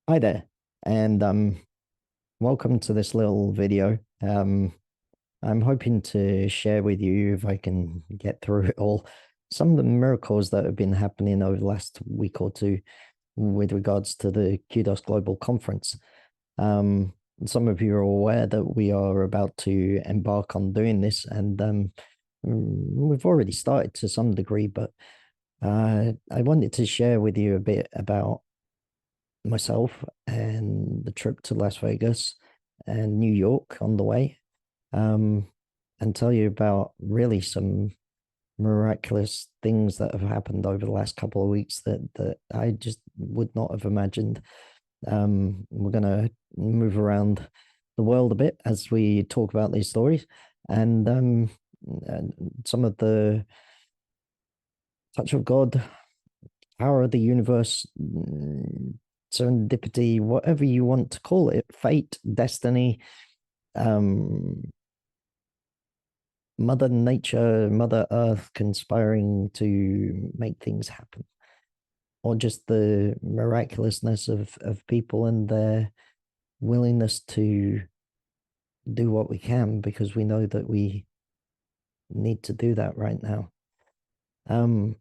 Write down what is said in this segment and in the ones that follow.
Hi there, and welcome to this little video. I'm hoping to share with you, if I can get through it all, some of the miracles that have been happening over the last week or two with regards to the Kudos Global Conference. Um, some of you are aware that we are about to embark on doing this, and we've already started to some degree, but I wanted to share with you a bit about myself and the trip to Las Vegas and New York on the way, um, and tell you about really some miraculous things that have happened over the last couple of weeks that I just would not have imagined. We're gonna move around the world a bit as we talk about these stories, and some of the touch of God, power of the universe, serendipity, whatever you want to call it, fate, destiny, um, Mother Nature, Mother Earth conspiring to make things happen, or just the miraculousness of people and their willingness to do what we can because we know that we need to do that right now. Um,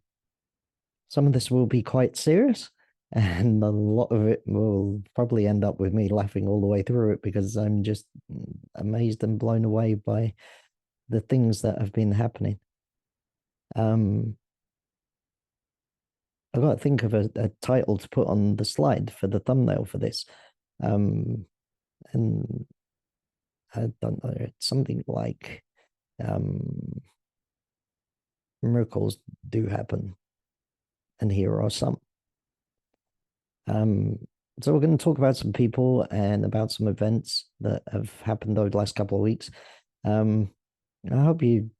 some of this will be quite serious, and a lot of it will probably end up with me laughing all the way through it because I'm just amazed and blown away by the things that have been happening. Um, I've got to think of a title to put on the slide for the thumbnail for this. Um, and I don't know, it's something like um, miracles do happen, and here are some. Um, so we're going to talk about some people and about some events that have happened over the last couple of weeks. Um, I hope you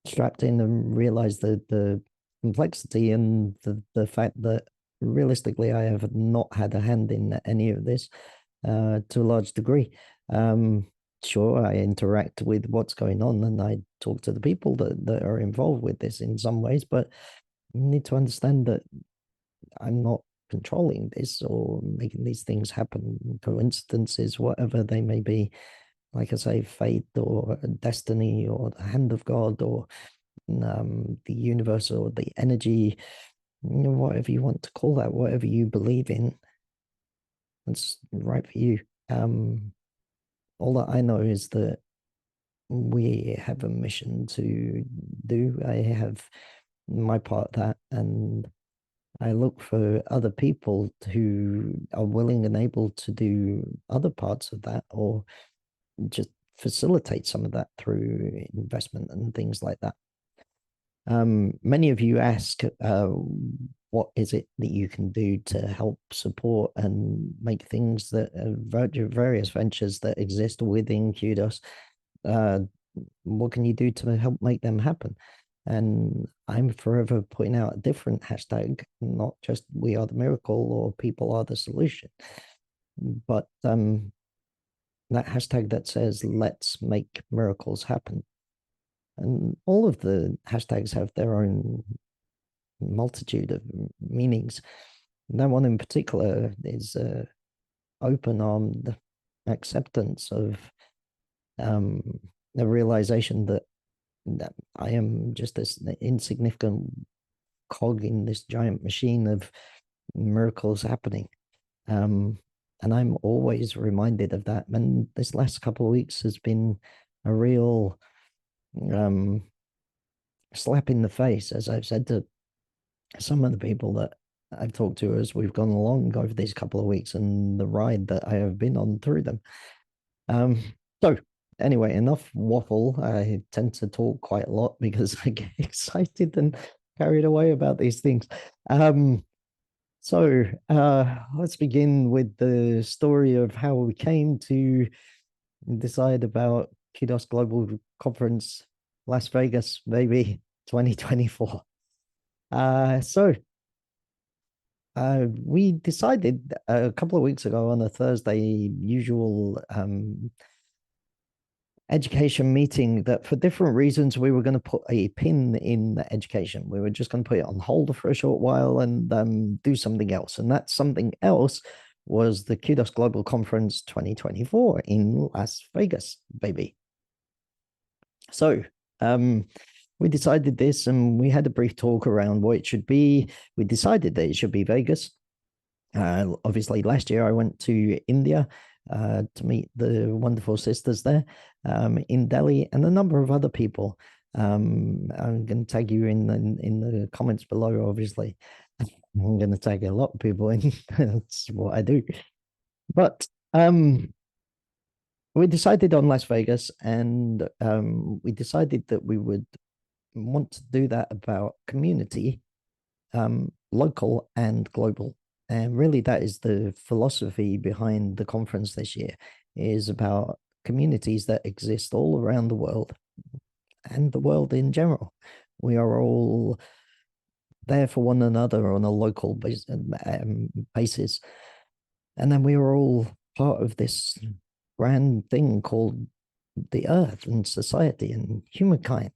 strapped in and realized the complexity and the fact that realistically I have not had a hand in any of this to a large degree. Sure, I interact with what's going on and I talk to the people that are involved with this in some ways, but you need to understand that I'm not controlling this or making these things happen, coincidences, whatever they may be. Like I say, fate or destiny or the hand of God or the universe or the energy, whatever you want to call that, whatever you believe in, that's right for you. Um, all that I know is that we have a mission to do. I have my part of that, and I look for other people who are willing and able to do other parts of that or just facilitate some of that through investment and things like that. Many of you ask, what is it that you can do to help support and make things that various ventures that exist within Kudos? Uh, what can you do to help make them happen? And I'm forever putting out a different hashtag, not just we are the miracle or people are the solution, but that hashtag that says let's make miracles happen. And all of the hashtags have their own multitude of meanings. That one in particular is open armed acceptance of um, the realization that I am just this insignificant cog in this giant machine of miracles happening. Um, and I'm always reminded of that. And this last couple of weeks has been a real um, slap in the face, as I've said to some of the people that I've talked to as we've gone along over these couple of weeks and the ride that I have been on through them. Um, so anyway, enough waffle. I tend to talk quite a lot because I get excited and carried away about these things. Let's begin with the story of how we came to decide about Kudos Global Conference Las Vegas, maybe 2024. So we decided a couple of weeks ago on a Thursday, usual education meeting, that for different reasons we were going to put a pin in education. We were just going to put it on hold for a short while and do something else. And that something else was the Kudos Global Conference 2024 in Las Vegas, baby. So we decided this, and we had a brief talk around what it should be. We decided that it should be Vegas. Obviously, last year I went to India to meet the wonderful sisters there in Delhi, and a number of other people. I'm going to tag you in the comments below, obviously. I'm going to tag a lot of people in. That's what I do. But we decided on Las Vegas, and we decided that we would want to do that about community, local and global. And really, that is the philosophy behind the conference this year, is about communities that exist all around the world and the world in general. We are all there for one another on a local basis. And then we are all part of this grand thing called the earth and society and humankind.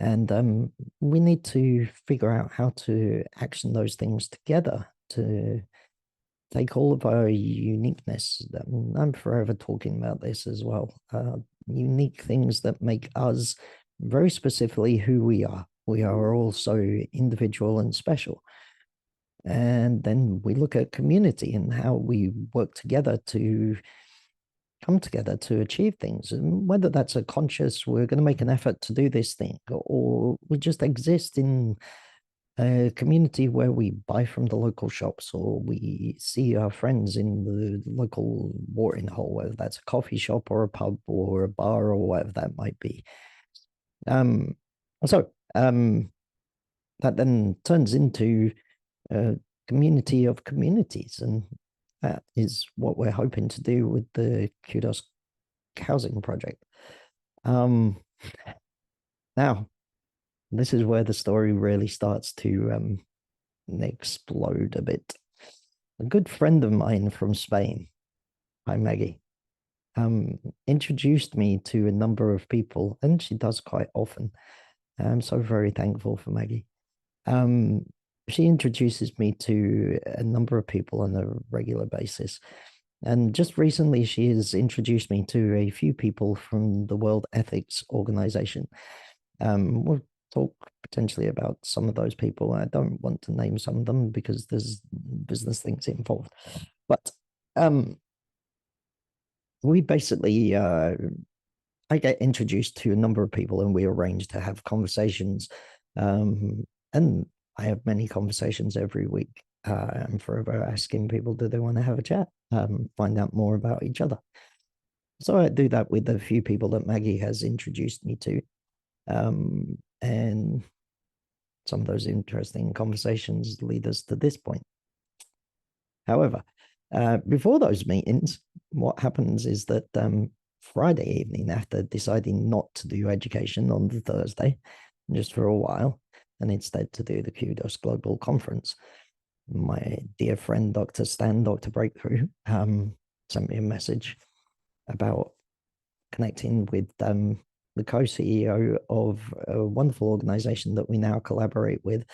And we need to figure out how to action those things together to take all of our uniqueness. I'm forever talking about this as well. Unique things that make us very specifically who we are. We are all so individual and special. And then we look at community and how we work together to come together to achieve things. And whether that's a conscious, we're going to make an effort to do this thing, or we just exist in a community where we buy from the local shops, or we see our friends in the local watering hole, whether that's a coffee shop or a pub or a bar or whatever that might be. So that then turns into a community of communities, and that is what we're hoping to do with the Kudos Housing Project. Now, this is where the story really starts to explode a bit. A good friend of mine from Spain, hi Maggie, introduced me to a number of people, and she does quite often. I'm so very thankful for Maggie. She introduces me to a number of people on a regular basis. And just recently, she has introduced me to a few people from the World Ethics Organization. We'll talk potentially about some of those people. I don't want to name some of them because there's business things involved. But we basically, I get introduced to a number of people, and we arrange to have conversations. And I have many conversations every week. I'm forever asking people, do they want to have a chat? Find out more about each other. So I do that with a few people that Maggie has introduced me to. And some of those interesting conversations lead us to this point. However, before those meetings, what happens is that Friday evening, after deciding not to do education on the Thursday, just for a while, and instead to do the Kudos Global Conference, my dear friend, Dr. Stan, Dr. Breakthrough, sent me a message about connecting with the co-CEO of a wonderful organization that we now collaborate with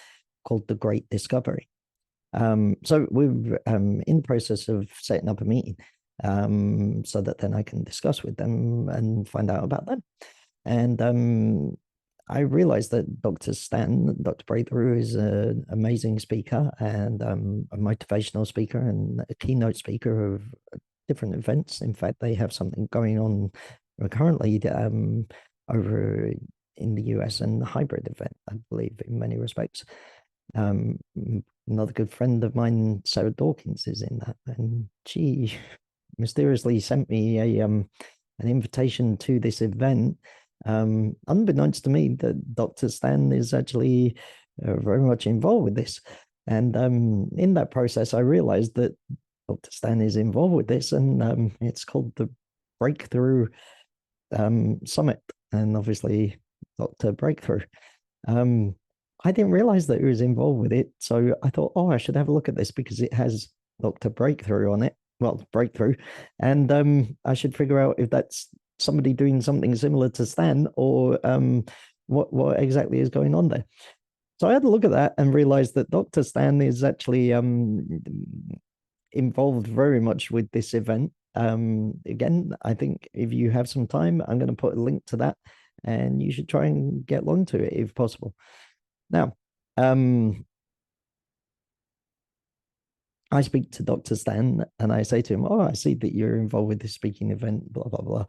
called The Great Discovery. So we're in the process of setting up a meeting so that then I can discuss with them and find out about them. And I realized that Dr. Stan, Dr. Breakthrough, is an amazing speaker and a motivational speaker and a keynote speaker of different events. In fact, they have something going on currently over in the US, and a hybrid event, I believe, in many respects. Another good friend of mine, Sarah Dawkins, is in that, and she mysteriously sent me an invitation to this event. Unbeknownst to me, that Dr. Stan is actually very much involved with this. And in that process, I realized that Dr. Stan is involved with this, and it's called the Breakthrough Summit, and obviously Dr. Breakthrough. I didn't realize that he was involved with it, so I thought, oh, I should have a look at this because it has Dr. Breakthrough on it. Well, Breakthrough, and I should figure out if that's somebody doing something similar to Stan, or what exactly is going on there. So I had a look at that and realized that Dr. Stan is actually involved very much with this event. Again, I think if you have some time, I'm going to put a link to that, and you should try and get along to it if possible. Now, I speak to Dr. Stan and I say to him, "Oh, I see that you're involved with this speaking event, blah, blah, blah.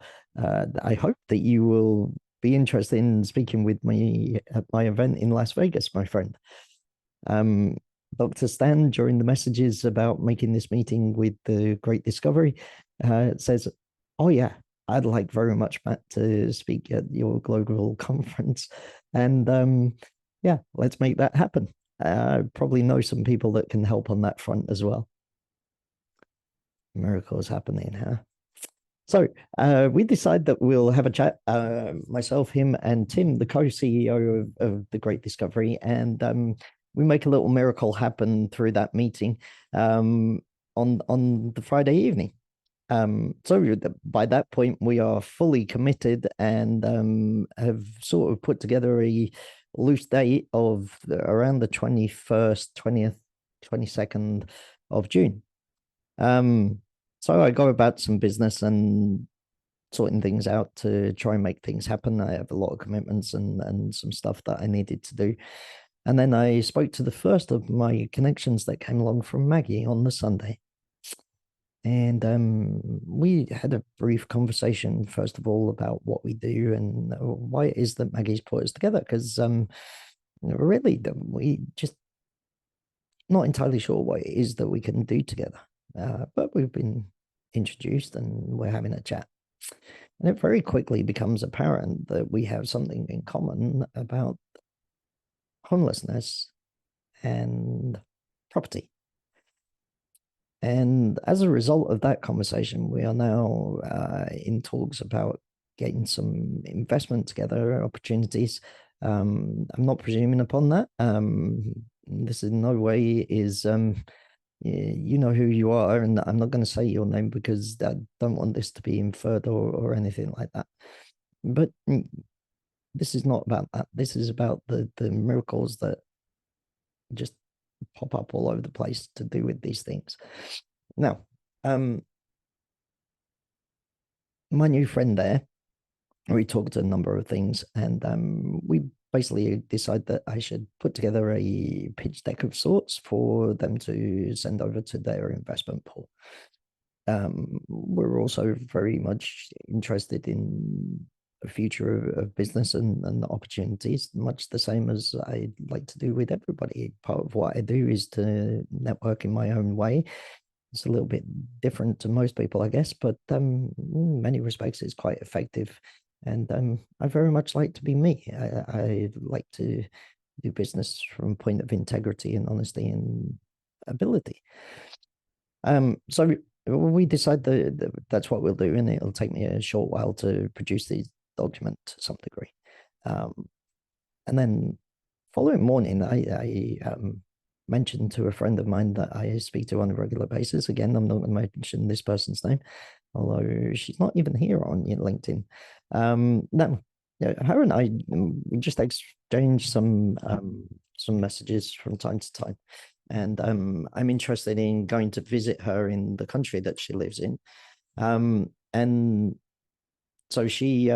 I hope that you will be interested in speaking with me at my event in Las Vegas, my friend." Dr. Stan, during the messages about making this meeting with the Great Discovery, says, "Oh, yeah, I'd like very much, Matt, to speak at your global conference. And yeah, let's make that happen. Probably know some people that can help on that front as well." Miracles happening, huh? So we decide that we'll have a chat, myself, him, and Tim, the co-CEO of the Great Discovery, and we make a little miracle happen through that meeting on the Friday evening. So by that point, we are fully committed and have sort of put together a loose date of around the 21st, 20th, 22nd of June. So I go about some business and sorting things out to try and make things happen. I have a lot of commitments and some stuff that I needed to do. And then I spoke to the first of my connections that came along from Maggie on the Sunday. And we had a brief conversation, first of all, about what we do and why it is that Maggie's put us together. Because really, we just not entirely sure what it is that we can do together. But we've been introduced and we're having a chat. And it very quickly becomes apparent that we have something in common about homelessness and property. And as a result of that conversation, we are now in talks about getting some investment together, opportunities. I'm not presuming upon that. This in no way is, you know who you are, and I'm not going to say your name because I don't want this to be inferred or anything like that. But this is not about that. This is about the miracles that just pop up all over the place to do with these things. Now, my new friend there, we talked a number of things, and we basically decided that I should put together a pitch deck of sorts for them to send over to their investment pool. We're also very much interested in the future of business and opportunities, much the same as I like to do with everybody. Part of what I do is to network in my own way. It's a little bit different to most people, I guess, but in many respects, it's quite effective. And I very much like to be me. I like to do business from a point of integrity and honesty and ability. So we decide that that's what we'll do, and it'll take me a short while to produce these documents to some degree. And then following morning, I mentioned to a friend of mine that I speak to on a regular basis. Again, I'm not going to mention this person's name, although she's not even here on LinkedIn. No, her and I we just exchange some messages from time to time, and I'm interested in going to visit her in the country that she lives in, and so she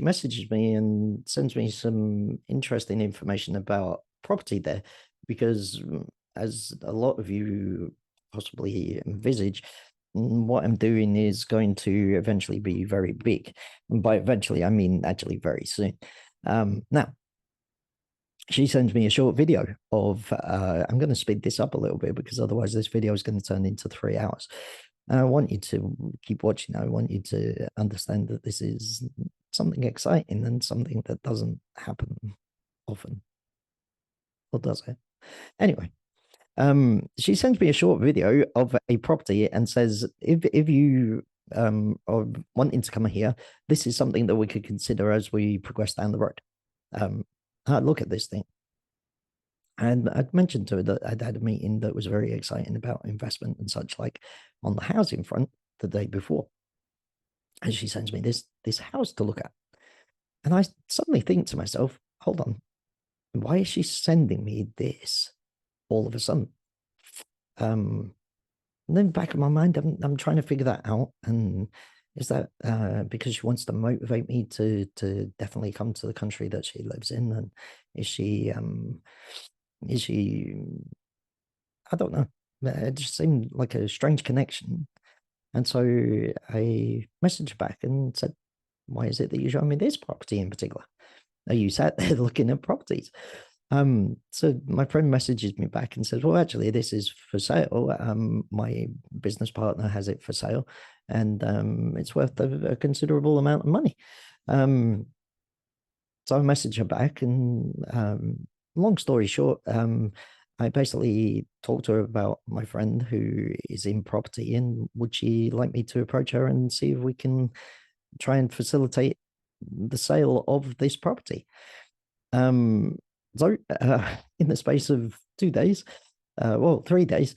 messages me and sends me some interesting information about property there, because as a lot of you possibly envisage, what I'm doing is going to eventually be very big. And by eventually, I mean actually very soon. Now, she sends me a short video of, I'm going to speed this up a little bit because otherwise this video is going to turn into 3 hours. And I want you to keep watching. I want you to understand that this is something exciting and something that doesn't happen often. Or does it? Anyway, she sends me a short video of a property and says, if you are wanting to come here, this is something that we could consider as we progress down the road. Look at this thing. And I'd mentioned to her that I'd had a meeting that was very exciting about investment and such, like on the housing front the day before. And she sends me this house to look at. And I suddenly think to myself, hold on, why is she sending me this all of a sudden? And then back in my mind, I'm trying to figure that out. And is that because she wants to motivate me to definitely come to the country that she lives in? And is she is she I don't know. It just seemed like a strange connection. And so I messaged back and said, why is it that you show me this property in particular? Are you sat there looking at properties? So my friend messages me back and says, well, actually, this is for sale. My business partner has it for sale, and it's worth a considerable amount of money. So I messaged her back, and long story short, I basically talked to her about my friend who is in property, and would she like me to approach her and see if we can try and facilitate the sale of this property. So in the space of 2 days, well, 3 days,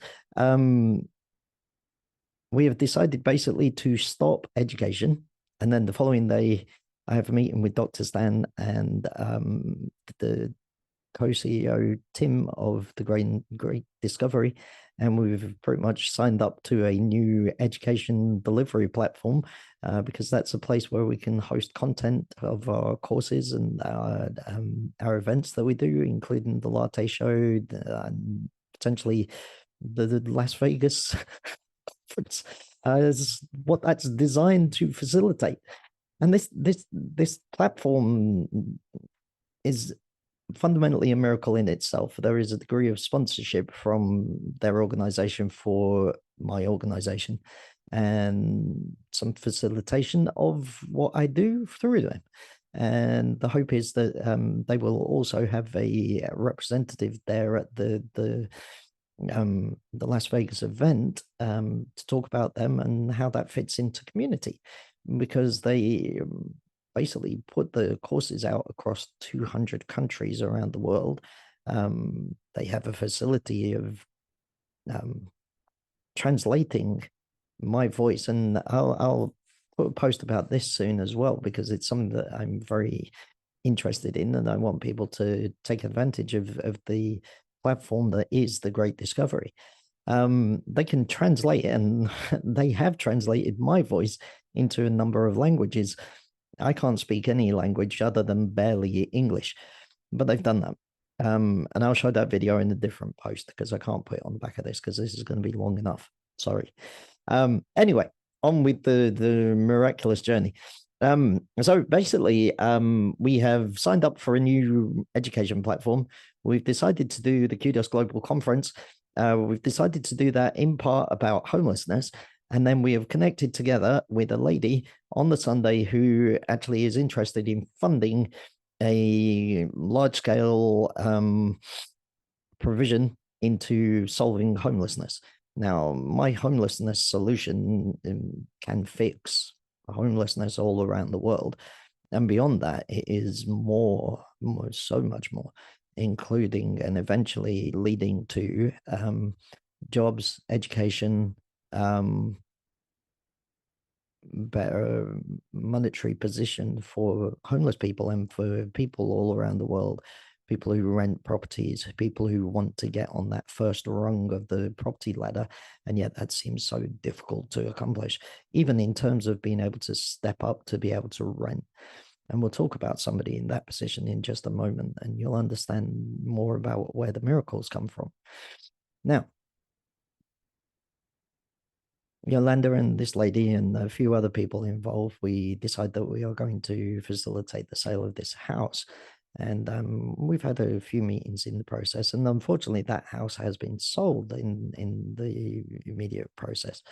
we have decided basically to stop education. And then the following day, I have a meeting with Dr. Stan and the co-CEO Tim of the Great Discovery, and we've pretty much signed up to a new education delivery platform because that's a place where we can host content of our courses and our events that we do, including the Latte Show, and potentially the Las Vegas conference. Is what that's designed to facilitate. And this platform is fundamentally a miracle in itself. There is a degree of sponsorship from their organization for my organization, and some facilitation of what I do through them. And the hope is that they will also have a representative there at the Las Vegas event to talk about them and how that fits into community, because they basically put the courses out across 200 countries around the world. They have a facility of translating my voice, and I'll put a post about this soon as well, because it's something that I'm very interested in, and I want people to take advantage of the platform that is the Great Discovery. They can translate, and they have translated my voice into a number of languages. I can't speak any language other than barely English, but they've done that. And I'll show that video in a different post because I can't put it on the back of this because this is going to be long enough. Sorry. Anyway, on with the miraculous journey. So basically, we have signed up for a new education platform. We've decided to do the Kudos Global Conference. We've decided to do that in part about homelessness. And then we have connected together with a lady on the Sunday who actually is interested in funding a large scale provision into solving homelessness. Now, my homelessness solution can fix homelessness all around the world. And beyond that, it is more, so much more, including and eventually leading to jobs, education, better monetary position for homeless people and for people all around the world, people who rent properties, people who want to get on that first rung of the property ladder, and yet that seems so difficult to accomplish, even in terms of being able to step up to be able to rent. And we'll talk about somebody in that position in just a moment, and you'll understand more about where the miracles come from. Now, Yolanda and this lady and a few other people involved, we decide that we are going to facilitate the sale of this house. And we've had a few meetings in the process, and unfortunately, that house has been sold in the immediate process,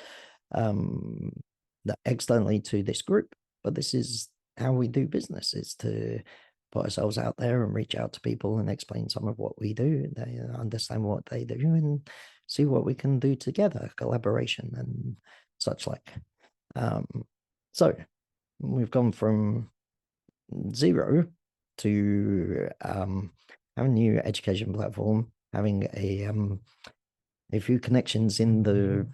externally to this group. But this is how we do business: is to put ourselves out there and reach out to people and explain some of what we do. They understand what they do and see what we can do together, collaboration and such like. So we've gone from zero to having a new education platform, having a few connections in the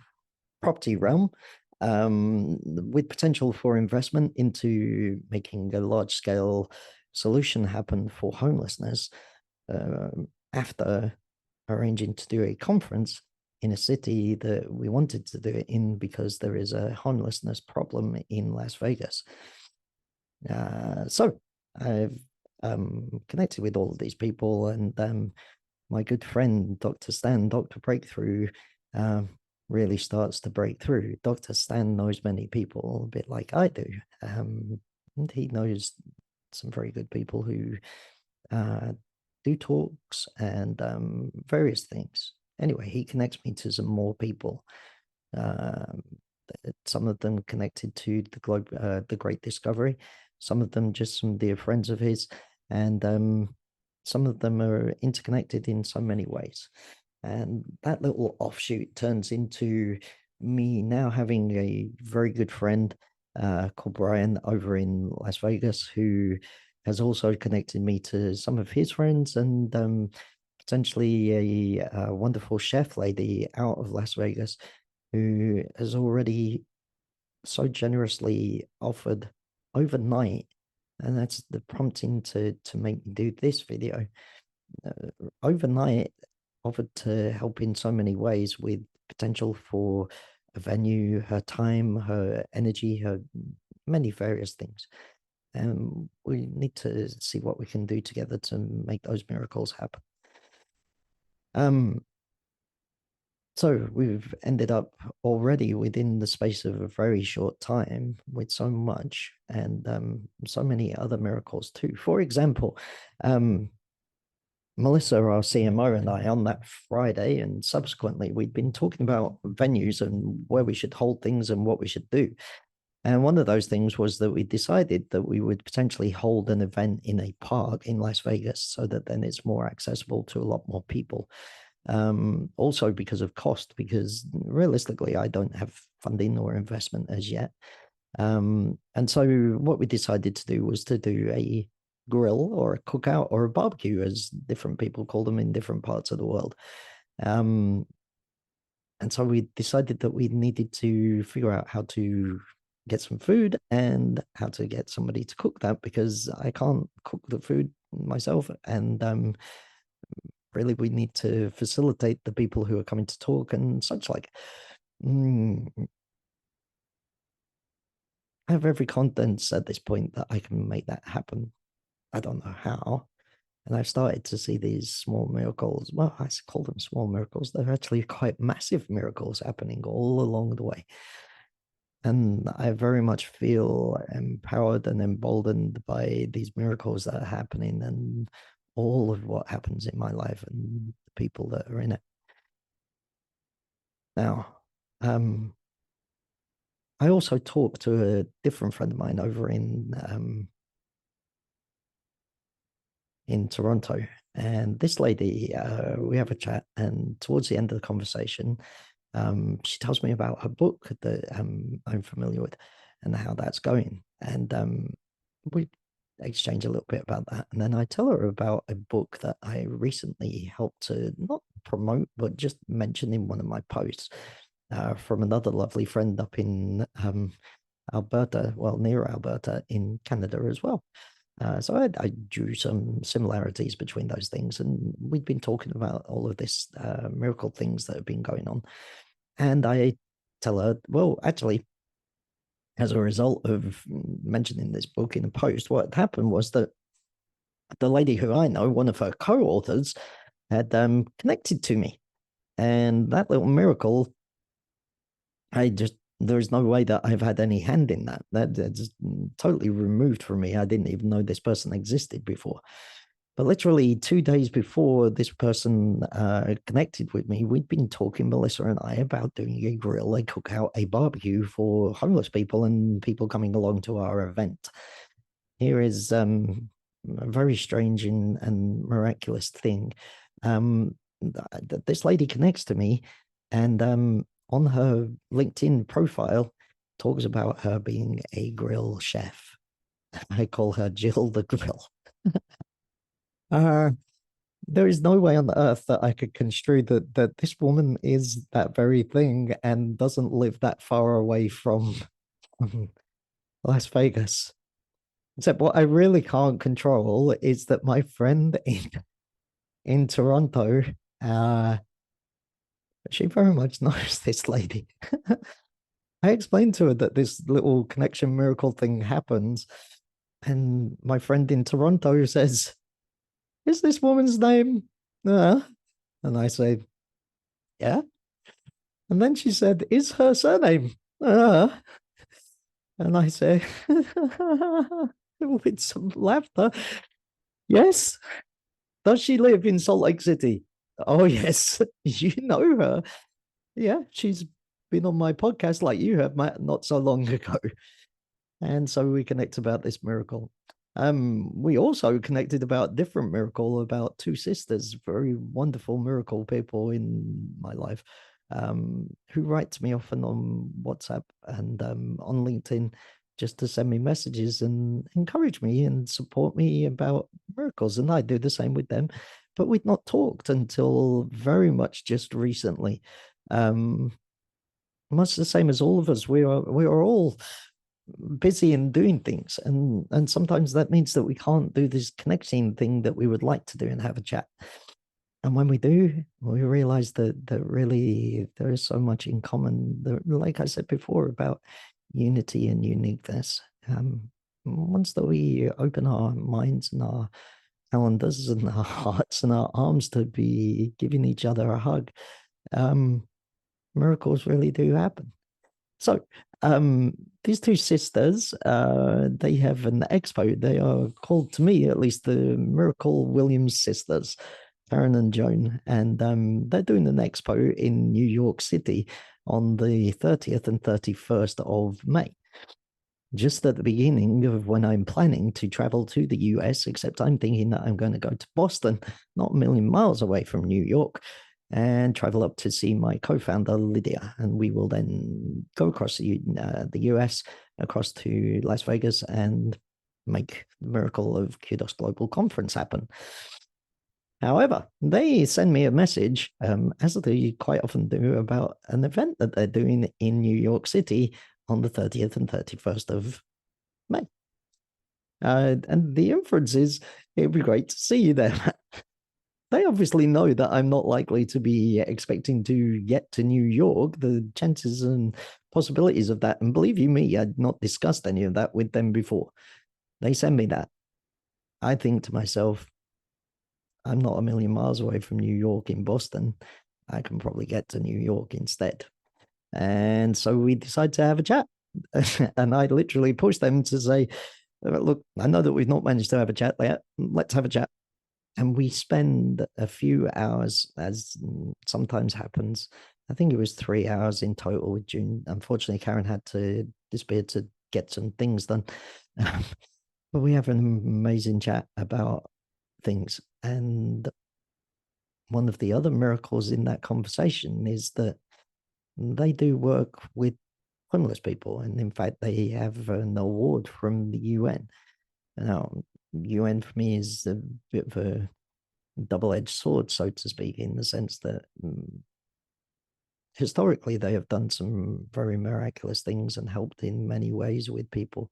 property realm, with potential for investment into making a large scale solution happen for homelessness, after arranging to do a conference in a city that we wanted to do it in because there is a homelessness problem in Las Vegas. So I've connected with all of these people, and my good friend, Dr. Stan, Dr. Breakthrough, really starts to break through. Dr. Stan knows many people a bit like I do. And he knows some very good people who do talks and various things. Anyway, he connects me to some more people. Some of them connected to the Great Discovery. Some of them just some dear friends of his, and some of them are interconnected in so many ways. And that little offshoot turns into me now having a very good friend called Brian over in Las Vegas, who has also connected me to some of his friends, and potentially a wonderful chef lady out of Las Vegas who has already so generously offered overnight, and that's the prompting to make me do this video. Overnight offered to help in so many ways with potential for a venue, her time, her energy, her many various things. And we need to see what we can do together to make those miracles happen. So we've ended up already within the space of a very short time with so much, and so many other miracles too. For example, Melissa, our CMO, and I on that Friday, and subsequently, we'd been talking about venues and where we should hold things and what we should do. And one of those things was that we decided that we would potentially hold an event in a park in Las Vegas so that then it's more accessible to a lot more people. Also because of cost, because realistically, I don't have funding or investment as yet. And so what we decided to do was to do a grill or a cookout or a barbecue, as different people call them in different parts of the world. And so we decided that we needed to figure out how to get some food and how to get somebody to cook that, because I can't cook the food myself. And really, we need to facilitate the people who are coming to talk and such like. I have every confidence at this point that I can make that happen. I don't know how. And I've started to see these small miracles. Well, I call them small miracles. They're actually quite massive miracles happening all along the way. And I very much feel empowered and emboldened by these miracles that are happening and all of what happens in my life and the people that are in it. Now, I also talked to a different friend of mine over in Toronto, and this lady, we have a chat, and towards the end of the conversation, she tells me about her book that I'm familiar with and how that's going, and we exchange a little bit about that, and then I tell her about a book that I recently helped to not promote but just mention in one of my posts, from another lovely friend up in Alberta, well, near Alberta in Canada as well. So I drew some similarities between those things, and we'd been talking about all of this miracle things that have been going on. And I tell her, well, actually, as a result of mentioning this book in a post, what happened was that the lady who I know, one of her co-authors, had connected to me, and that little miracle, there's no way that I've had any hand in that. That's totally removed from me. I didn't even know this person existed before. But literally 2 days before this person connected with me, we'd been talking, Melissa and I, about doing a grill, a cookout, a barbecue for homeless people and people coming along to our event. Here is a very strange and miraculous thing. This lady connects to me, and on her LinkedIn profile talks about her being a grill chef. I call her Jill the Grill. There is no way on earth that I could construe that this woman is that very thing and doesn't live that far away from Las Vegas. Except what I really can't control is that my friend in Toronto, she very much knows this lady. I explained to her that this little connection miracle thing happens, and my friend in Toronto says, "Is this woman's name?" And I say, "Yeah." And then she said, "Is her surname?" And I say, with some laughter, "Yes." "Does she live in Salt Lake City?" "Oh, yes." "You know her?" "Yeah, she's been on my podcast like you have, Matt, not so long ago." And so we connect about this miracle. We also connected about different miracle about two sisters, very wonderful miracle people in my life, who write to me often on WhatsApp and on LinkedIn just to send me messages and encourage me and support me about miracles. And I do the same with them. But we'd not talked until very much just recently. Much the same as all of us. We are all busy and doing things, and sometimes that means that we can't do this connecting thing that we would like to do and have a chat. And when we do, we realize that really there is so much in common, that, like I said before, about unity and uniqueness. Once that we open our minds and our calendars and our hearts and our arms to be giving each other a hug, miracles really do happen. So, these two sisters, they have an expo. They are called, to me at least, the Miracle Williams sisters, Karen and Joan, and they're doing an expo in New York City on the 30th and 31st of May. Just at the beginning of when I'm planning to travel to the US, except I'm thinking that I'm going to go to Boston, not a million miles away from New York, and travel up to see my co-founder Lydia, and we will then go across the US, across to Las Vegas, and make the miracle of Kudos Global Conference happen. However, they send me a message, as they quite often do, about an event that they're doing in New York City on the 30th and 31st of May. And the inference is, it'd be great to see you there. They obviously know that I'm not likely to be expecting to get to New York. The chances and possibilities of that, and believe you me, I'd not discussed any of that with them before. They send me that. I think to myself, I'm not a million miles away from New York in Boston. I can probably get to New York instead. And so we decide to have a chat. And I literally pushed them to say, "Look, I know that we've not managed to have a chat yet. Let's have a chat." And we spend a few hours, as sometimes happens. I think it was 3 hours in total with June. Unfortunately, Karen had to disappear to get some things done. But we have an amazing chat about things. And one of the other miracles in that conversation is that they do work with homeless people. And in fact, they have an award from the UN. Now, UN for me is a bit of a double-edged sword, so to speak, in the sense that historically they have done some very miraculous things and helped in many ways with people.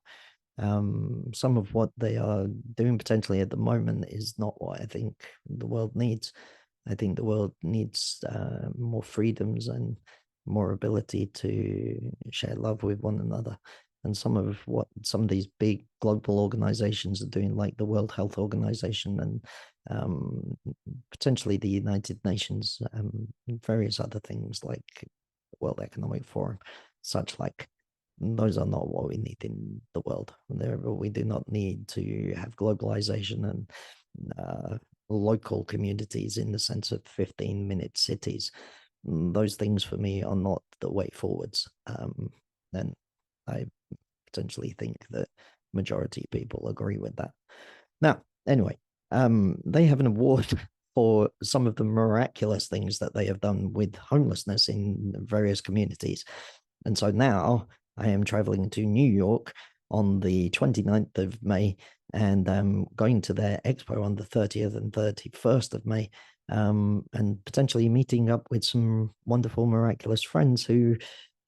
Some of what they are doing potentially at the moment is not what I think the world needs. I think the world needs more freedoms and more ability to share love with one another. And some of what some of these big global organizations are doing, like the World Health Organization and potentially the United Nations, various other things like the World Economic Forum, such like, those are not what we need in the world. We do not need to have globalization and local communities in the sense of 15-minute cities. Those things for me are not the way forwards. And I potentially think that majority of people agree with that. Now, anyway, they have an award for some of the miraculous things that they have done with homelessness in various communities. And so now I am traveling to New York on the 29th of May and going to their expo on the 30th and 31st of May, and potentially meeting up with some wonderful, miraculous friends who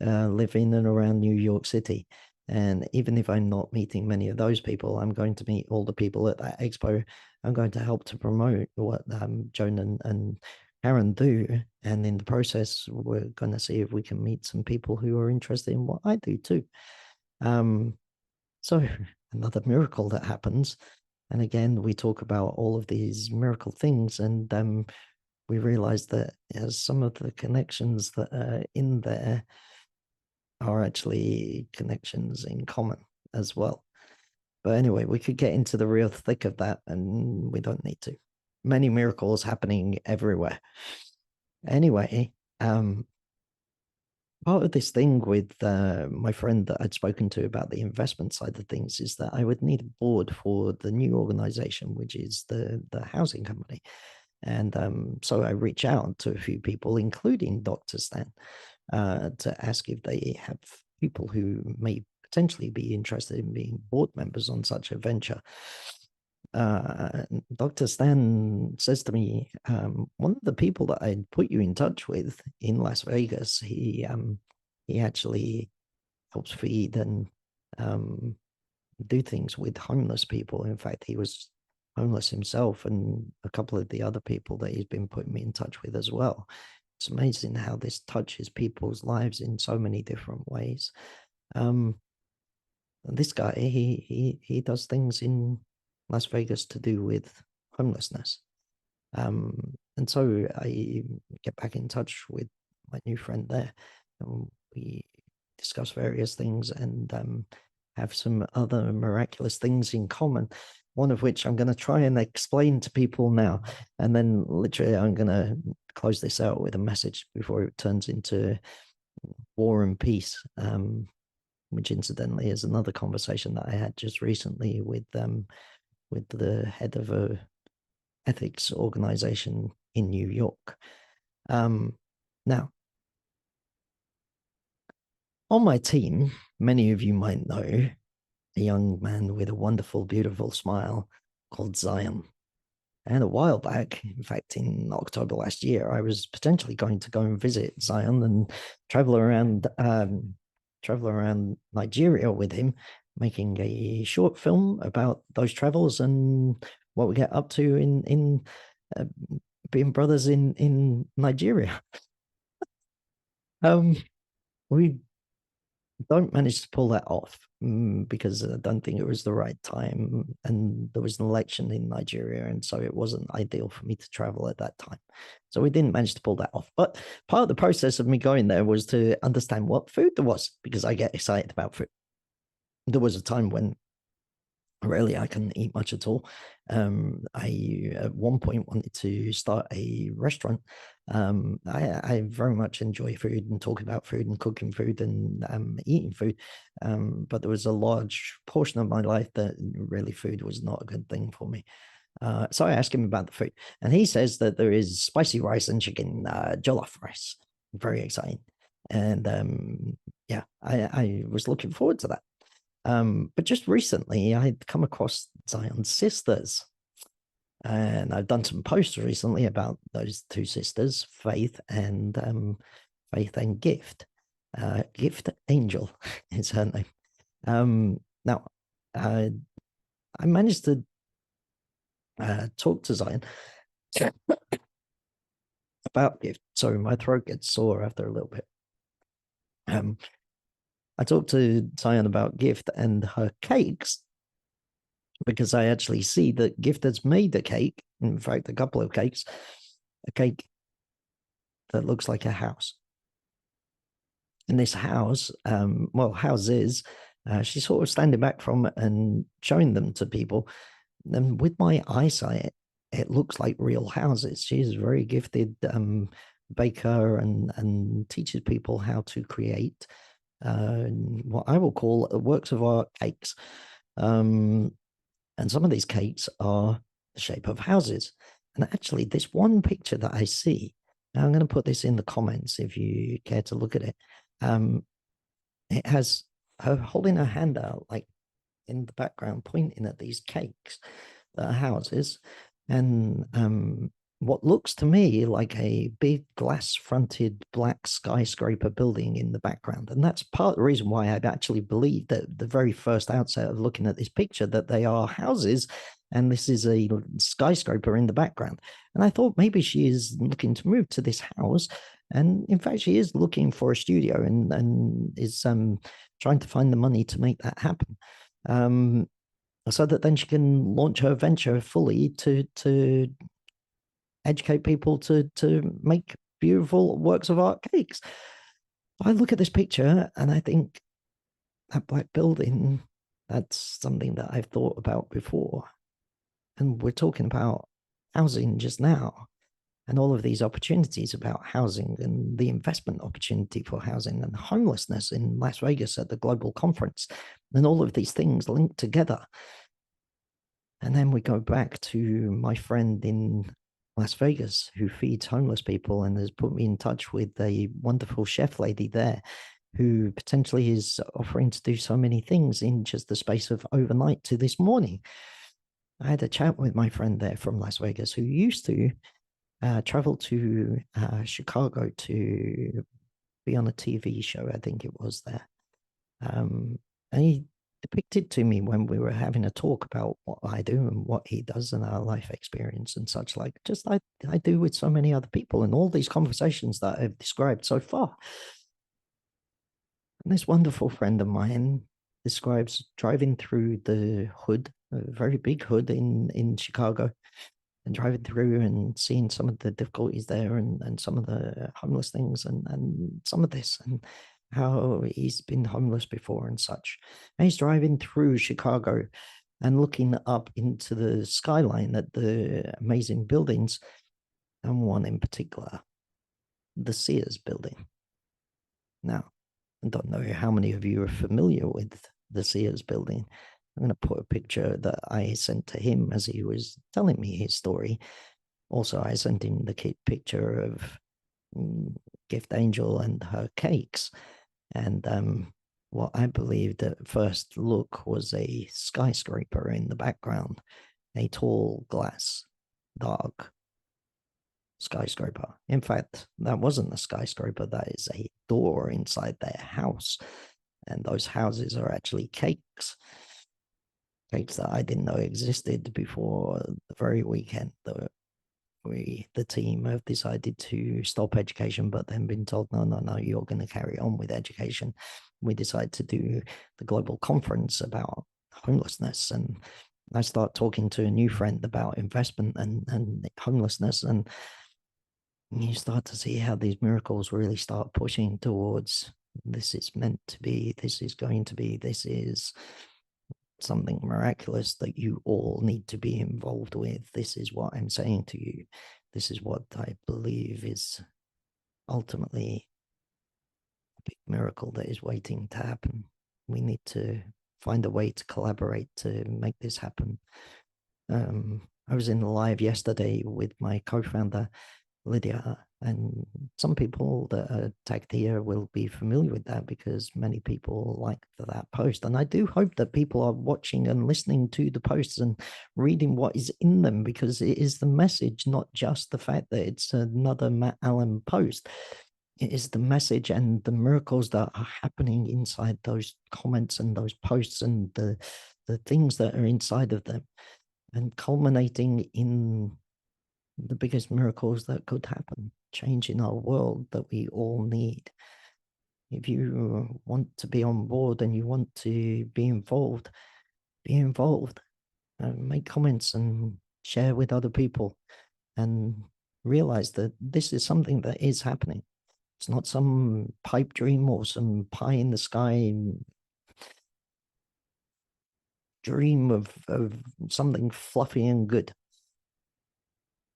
live in and around New York City. And even if I'm not meeting many of those people, I'm going to meet all the people at that expo. I'm going to help to promote what Joan and Karen do. And in the process, we're going to see if we can meet some people who are interested in what I do too. So another miracle that happens. And again, we talk about all of these miracle things, and we realize that some of the connections that are in there are actually connections in common as well. But anyway, we could get into the real thick of that, and we don't need to. Many miracles happening everywhere. Anyway, part of this thing with my friend that I'd spoken to about the investment side of things is that I would need a board for the new organization, which is the housing company. And so I reach out to a few people, including Dr. Stan, to ask if they have people who may potentially be interested in being board members on such a venture. Dr. Stan says to me, one of the people that I'd put you in touch with in Las Vegas, he actually helps feed and do things with homeless people. In fact, he was homeless himself, and a couple of the other people that he's been putting me in touch with as well. It's amazing how this touches people's lives in so many different ways. This guy, he does things in Las Vegas to do with homelessness. And so I get back in touch with my new friend there, and we discuss various things and have some other miraculous things in common. One of which I'm going to try and explain to people now, and then literally I'm going to close this out with a message before it turns into War and Peace. Which incidentally is another conversation that I had just recently with the head of a ethics organization in New York. Now, on my team, many of you might know a young man with a wonderful, beautiful smile called Zion. And a while back, in fact, in October last year, I was potentially going to go and visit Zion and travel around Nigeria with him, making a short film about those travels and what we get up to in being brothers in Nigeria. We don't manage to pull that off because I don't think it was the right time, and there was an election in Nigeria, and so it wasn't ideal for me to travel at that time. So we didn't manage to pull that off. But part of the process of me going there was to understand what food there was, because I get excited about food. There was a time when really I couldn't eat much at all. I at one point wanted to start a restaurant. I very much enjoy food and talking about food and cooking food and eating food. But there was a large portion of my life that really food was not a good thing for me. So I asked him about the food, and he says that there is spicy rice and chicken, jollof rice. Very exciting. And yeah, I was looking forward to that. But just recently, I'd come across Zion's sisters, and I've done some posts recently about those two sisters, Faith and Gift. Gift Angel is her name. Now, I managed to talk to Zion about Gift. Sorry, my throat gets sore after a little bit. I talked to Zion about Gift and her cakes, because I actually see that Gift has made a cake, in fact, a couple of cakes, a cake that looks like a house. And this house, houses, she's sort of standing back from it and showing them to people. And with my eyesight, it looks like real houses. She's a very gifted baker and teaches people how to create what I will call works of art cakes. And some of these cakes are the shape of houses. And actually, this one picture that I see, now I'm going to put this in the comments if you care to look at it. It has her holding her hand out, like in the background, pointing at these cakes that are houses. And what looks to me like a big glass-fronted black skyscraper building in the background. And that's part of the reason why I'd actually believed that the very first outset of looking at this picture that they are houses, and this is a skyscraper in the background. And I thought maybe she is looking to move to this house. And in fact, she is looking for a studio and is trying to find the money to make that happen. So that then she can launch her venture fully to educate people to make beautiful works of art cakes. I look at this picture and I think that black building, that's something that I've thought about before. And we're talking about housing just now and all of these opportunities about housing and the investment opportunity for housing and homelessness in Las Vegas at the global conference and all of these things linked together. And then we go back to my friend in Las Vegas who feeds homeless people and has put me in touch with a wonderful chef lady there who potentially is offering to do so many things in just the space of overnight to this morning. I had a chat with my friend there from Las Vegas who used to travel to Chicago to be on a TV show, I think it was there. And he depicted to me when we were having a talk about what I do and what he does and our life experience and such like, just like I do with so many other people and all these conversations that I've described so far. And this wonderful friend of mine describes driving through the hood, a very big hood in Chicago, and driving through and seeing some of the difficulties there and some of the homeless things and some of this and how he's been homeless before and such. And he's driving through Chicago and looking up into the skyline at the amazing buildings, and one in particular, the Sears building. Now, I don't know how many of you are familiar with the Sears building. I'm going to put a picture that I sent to him as he was telling me his story. Also, I sent him the picture of Gift Angel and her cakes. And what I believed at first look was a skyscraper in the background, a tall glass, dark skyscraper. In fact, that wasn't a skyscraper, that is a door inside their house. And those houses are actually cakes. Cakes that I didn't know existed before the very weekend that the team have decided to stop education, but then been told, no, you're going to carry on with education. We decide to do the global conference about homelessness. And I start talking to a new friend about investment and homelessness. And you start to see how these miracles really start pushing towards this is meant to be, this is going to be, this is something miraculous that you all need to be involved with. This is what I'm saying to you. This is what I believe is ultimately a big miracle that is waiting to happen. We need to find a way to collaborate to make this happen. I was in the live yesterday with my co-founder, Lydia, and some people that are tagged here will be familiar with that because many people like that post. And I do hope that people are watching and listening to the posts and reading what is in them, because it is the message, not just the fact that it's another Matt Allen post. It is the message and the miracles that are happening inside those comments and those posts and the things that are inside of them, and culminating in the biggest miracles that could happen, change in our world that we all need. If you want to be on board and you want to be involved, make comments and share with other people, and realize that this is something that is happening. It's not some pipe dream or some pie in the sky dream of something fluffy and good.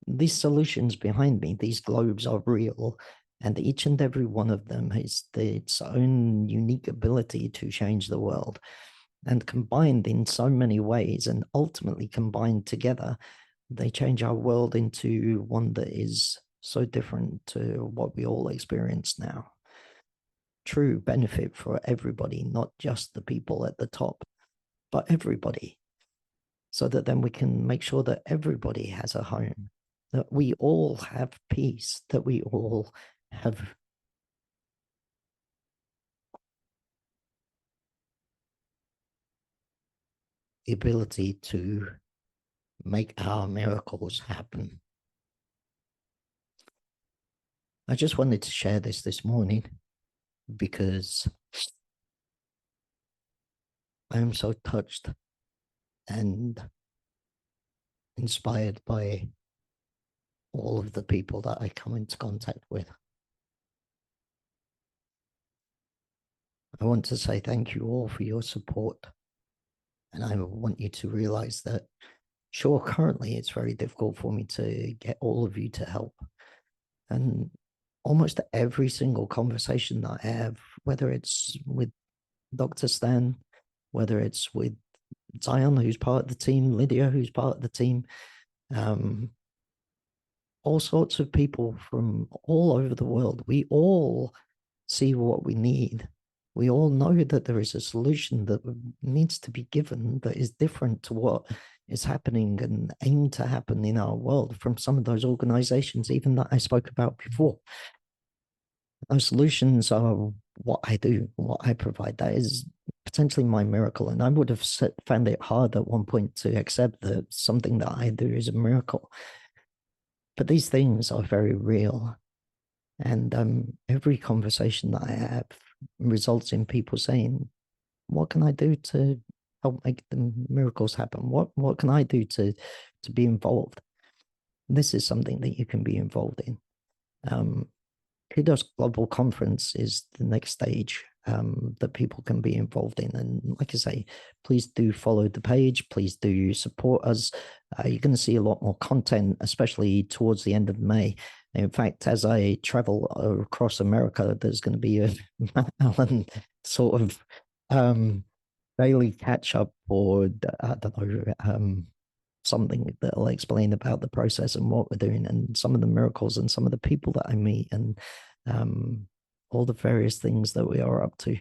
These solutions behind me, these globes are real, and each and every one of them has its own unique ability to change the world. And combined in so many ways, and ultimately combined together, they change our world into one that is so different to what we all experience now. True benefit for everybody, not just the people at the top, but everybody. So that then we can make sure that everybody has a home, that we all have peace, that we all have the ability to make our miracles happen. I just wanted to share this morning because I am so touched and inspired by all of the people that I come into contact with. I want to say thank you all for your support. And I want you to realize that, sure, currently it's very difficult for me to get all of you to help. And almost every single conversation that I have, whether it's with Dr. Stan, whether it's with Zion, who's part of the team, Lydia, who's part of the team, all sorts of people from all over the world, we all see what we need. We all know that there is a solution that needs to be given that is different to what is happening and aimed to happen in our world from some of those organizations, even that I spoke about before. Those solutions are what I do, what I provide. That is potentially my miracle. And I would have found it hard at one point to accept that something that I do is a miracle. But these things are very real. And every conversation that I have results in people saying, what can I do to help make the miracles happen? What can I do to be involved? This is something that you can be involved in. Kudos Global Conference is the next stage that people can be involved in. And like I say, please do follow the page. Please do support us. You're going to see a lot more content, especially towards the end of May. In fact, as I travel across America, there's going to be a Matt Allen sort of daily catch up, or I don't know, something that'll explain about the process and what we're doing and some of the miracles and some of the people that I meet and all the various things that we are up to.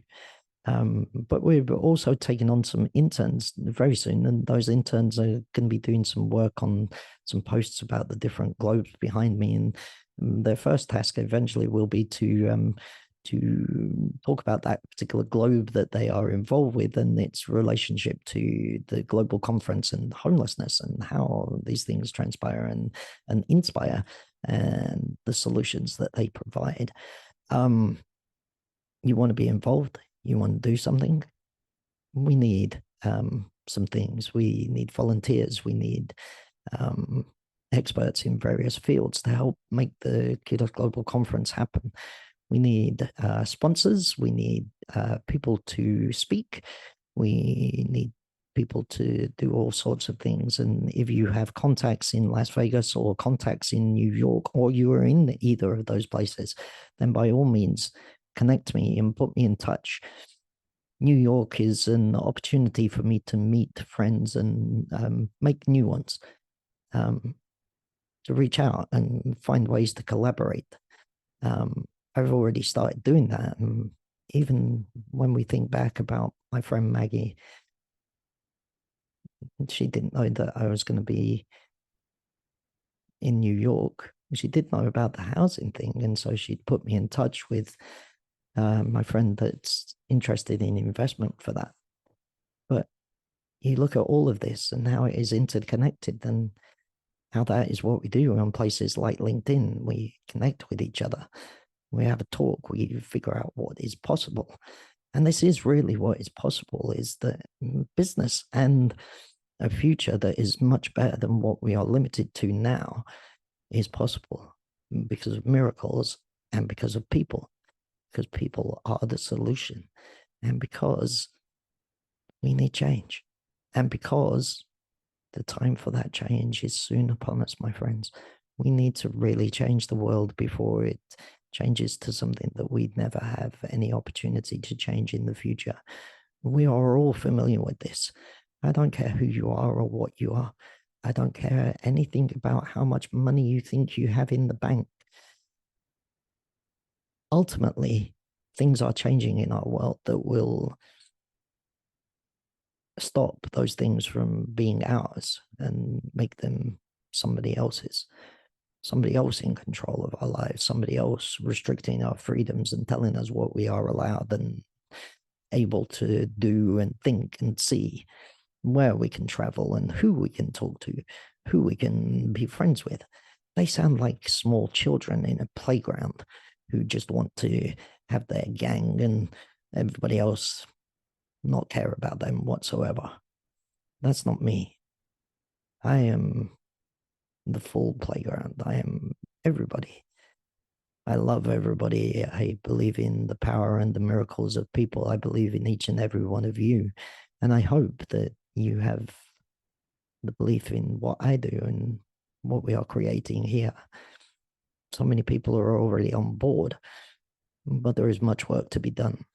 But we're also taking on some interns very soon, and those interns are going to be doing some work on some posts about the different globes behind me. And their first task eventually will be to talk about that particular globe that they are involved with and its relationship to the global conference and homelessness and how these things transpire and inspire and the solutions that they provide. You want to be involved, you want to do something, we need some things. We need volunteers, we need experts in various fields to help make the Kudos Global Conference happen. We need sponsors, we need people to speak, we need people to do all sorts of things. And if you have contacts in Las Vegas or contacts in New York, or you are in either of those places, then by all means, connect me and put me in touch. New York is an opportunity for me to meet friends and make new ones, to reach out and find ways to collaborate. I've already started doing that. And even when we think back about my friend Maggie, she didn't know that I was going to be in New York. She did know about the housing thing. And so she'd put me in touch with my friend that's interested in investment for that. But you look at all of this and how it is interconnected and how that is what we do on places like LinkedIn. We connect with each other. We have a talk. We figure out what is possible. And this is really what is possible, is that business and a future that is much better than what we are limited to now is possible because of miracles and because of people. Because people are the solution, and because we need change, and because the time for that change is soon upon us, my friends. We need to really change the world before it changes to something that we'd never have any opportunity to change in the future. We are all familiar with this. I don't care who you are or what you are. I don't care anything about how much money you think you have in the bank. Ultimately, things are changing in our world that will stop those things from being ours and make them somebody else's, somebody else in control of our lives, somebody else restricting our freedoms and telling us what we are allowed and able to do and think and see, where we can travel and who we can talk to. who we can be friends with. They sound like small children in a playground who just want to have their gang and everybody else not care about them whatsoever. That's not me. I am the full playground. I am everybody. I love everybody. I believe in the power and the miracles of people. I believe in each and every one of you. And I hope that you have the belief in what I do and what we are creating here. So many people are already on board, but there is much work to be done.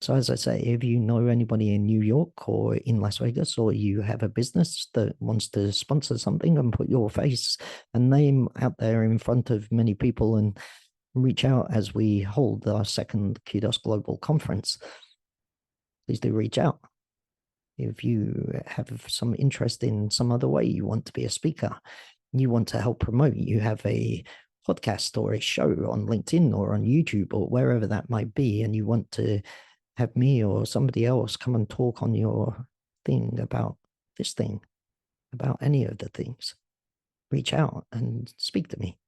So, as I say, if you know anybody in New York or in Las Vegas, or you have a business that wants to sponsor something and put your face and name out there in front of many people and reach out as we hold our second Kudos Global Conference, please do reach out. If you have some interest in some other way, you want to be a speaker, you want to help promote, you have a podcast or a show on LinkedIn or on YouTube or wherever that might be, and you want to have me or somebody else come and talk on your thing about this thing, about any of the things, reach out and speak to me.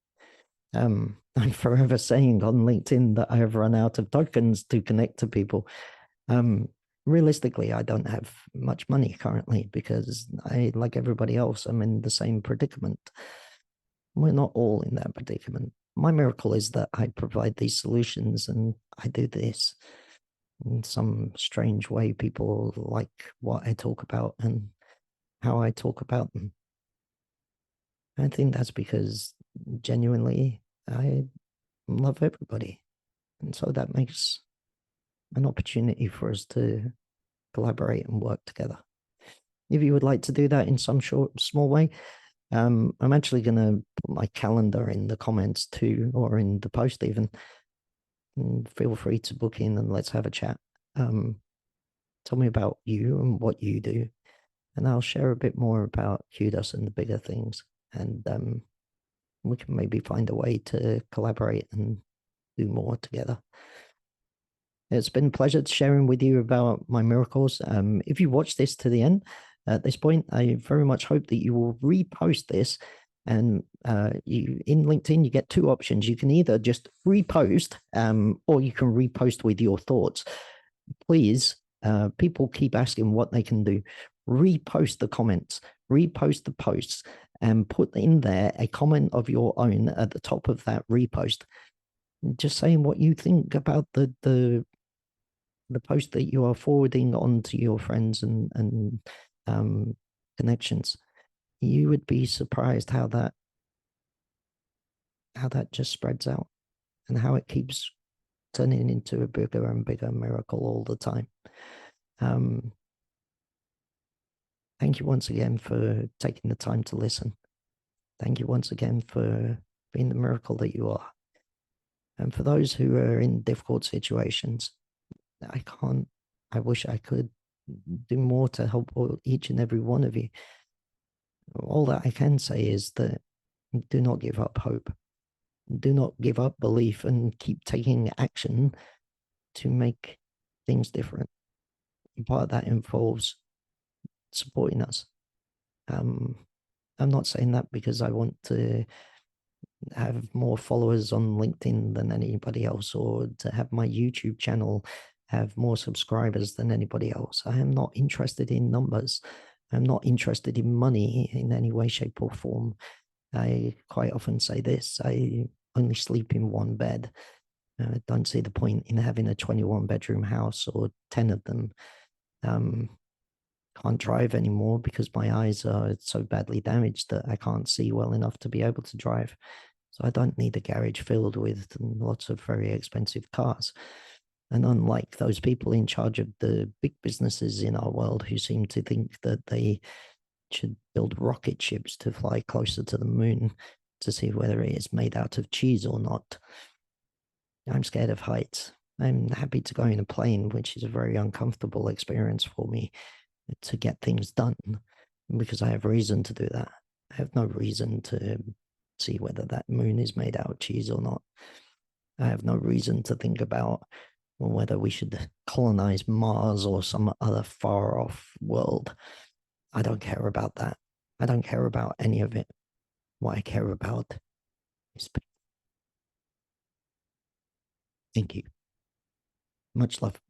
I'm forever saying on LinkedIn that I have run out of tokens to connect to people. Realistically, I don't have much money currently because I, like everybody else, I'm in the same predicament. We're not all in that predicament. My miracle is that I provide these solutions and I do this. In some strange way, people like what I talk about and how I talk about them. I think that's because genuinely I love everybody. And so that makes an opportunity for us to collaborate and work together. If you would like to do that in some small way, I'm actually going to put my calendar in the comments too, or in the post even. And feel free to book in and let's have a chat. Tell me about you and what you do, and I'll share a bit more about Kudos and the bigger things. And we can maybe find a way to collaborate and do more together. It's been a pleasure sharing with you about my miracles. If you watch this to the end, at this point, I very much hope that you will repost this. And you in LinkedIn, you get two options. You can either just repost, or you can repost with your thoughts. Please, people keep asking what they can do. Repost the comments, repost the posts, and put in there a comment of your own at the top of that repost, just saying what you think about the post that you are forwarding on to your friends and connections. You would be surprised how that just spreads out and how it keeps turning into a bigger and bigger miracle all the time. Thank you once again for taking the time to listen. Thank you once again for being the miracle that you are. And for those who are in difficult situations, I wish I could do more to help each and every one of you. All that I can say is that do not give up hope. Do not give up belief and keep taking action to make things different. Part of that involves supporting us. I'm not saying that because I want to have more followers on LinkedIn than anybody else, or to have my YouTube channel have more subscribers than anybody else. I am not interested in numbers. I'm not interested in money in any way, shape, or form. I quite often say this: I only sleep in one bed. I don't see the point in having a 21-bedroom house or 10 of them. Can't drive anymore because my eyes are so badly damaged that I can't see well enough to be able to drive. So I don't need a garage filled with lots of very expensive cars. And unlike those people in charge of the big businesses in our world who seem to think that they should build rocket ships to fly closer to the moon to see whether it is made out of cheese or not, I'm scared of heights. I'm happy to go in a plane, which is a very uncomfortable experience for me, to get things done, because I have reason to do that. I have no reason to see whether that moon is made out of cheese or not. I have no reason to think about whether we should colonize Mars or some other far off world. I don't care about that. I don't care about any of it. What I care about is peace. Thank you. Much love.